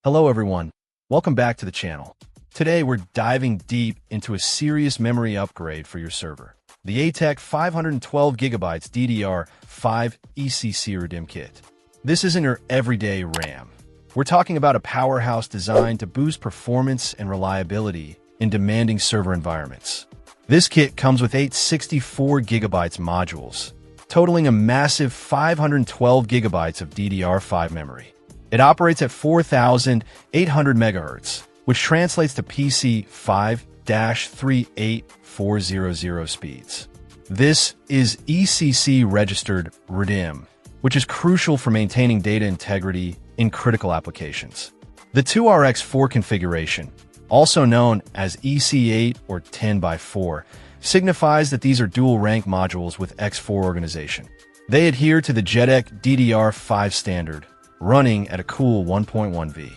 Hello everyone, welcome back to the channel. Today we're diving deep into a serious memory upgrade for your server. The ReviewA-Tech 512GB DDR5 ECC RDIMM kit. This isn't your everyday RAM. We're talking about a powerhouse designed to boost performance and reliability in demanding server environments. This kit comes with 8 64GB modules, totaling a massive 512GB of DDR5 memory. It operates at 4,800 MHz, which translates to PC 5-38400 speeds. This is ECC registered RDIMM, which is crucial for maintaining data integrity in critical applications. The 2RX4 configuration, also known as EC8 or 10x4, signifies that these are dual-rank modules with X4 organization. They adhere to the JEDEC DDR5 standard, running at a cool 1.1V.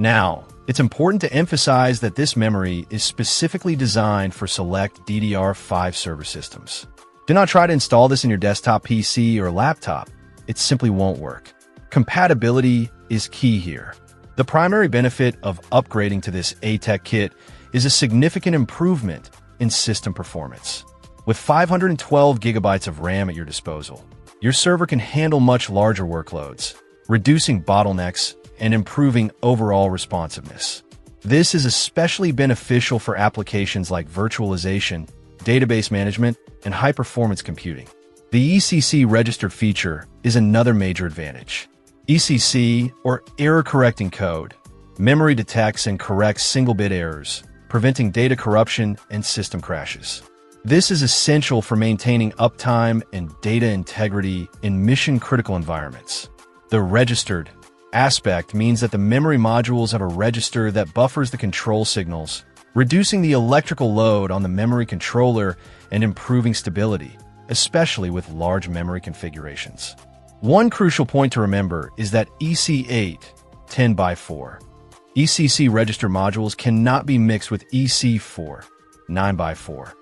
Now, it's important to emphasize that this memory is specifically designed for select DDR5 server systems. Do not try to install this in your desktop PC or laptop. It simply won't work. Compatibility is key here. The primary benefit of upgrading to this ReviewA-Tech kit is a significant improvement in system performance. With 512GB of RAM at your disposal, your server can handle much larger workloads, reducing bottlenecks and improving overall responsiveness. This is especially beneficial for applications like virtualization, database management, and high-performance computing. The ECC register feature is another major advantage. ECC, or error-correcting code, memory detects and corrects single-bit errors, preventing data corruption and system crashes. This is essential for maintaining uptime and data integrity in mission-critical environments. The registered aspect means that the memory modules have a register that buffers the control signals, reducing the electrical load on the memory controller and improving stability, especially with large memory configurations. One crucial point to remember is that EC8 10x4 ECC register modules cannot be mixed with EC4 9x4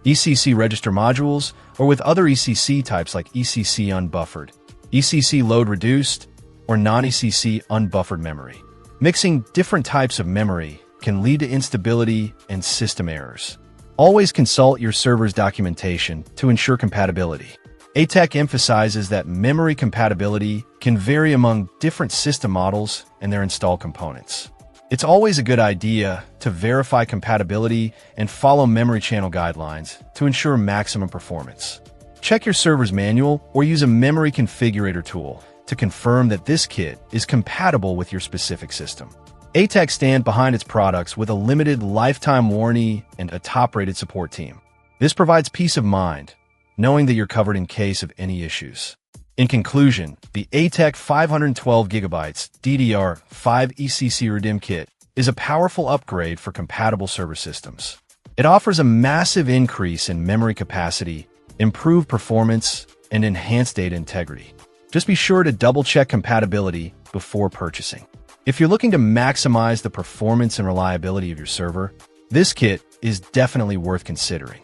ECC register modules or with other ECC types like ECC unbuffered, ECC load reduced, or non-ECC unbuffered memory. Mixing different types of memory can lead to instability and system errors. Always consult your server's documentation to ensure compatibility. ReviewA-Tech emphasizes that memory compatibility can vary among different system models and their installed components. It's always a good idea to verify compatibility and follow memory channel guidelines to ensure maximum performance. Check your server's manual or use a memory configurator tool to confirm that this kit is compatible with your specific system. ReviewA-Tech stands behind its products with a limited lifetime warranty and a top-rated support team. This provides peace of mind, knowing that you're covered in case of any issues. In conclusion, the ReviewA-Tech 512GB DDR5 ECC RDIMM kit is a powerful upgrade for compatible server systems. It offers a massive increase in memory capacity, improved performance, and enhanced data integrity. Just be sure to double-check compatibility before purchasing. If you're looking to maximize the performance and reliability of your server, this kit is definitely worth considering.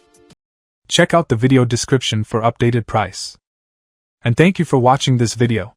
Check out the video description for updated price. And thank you for watching this video.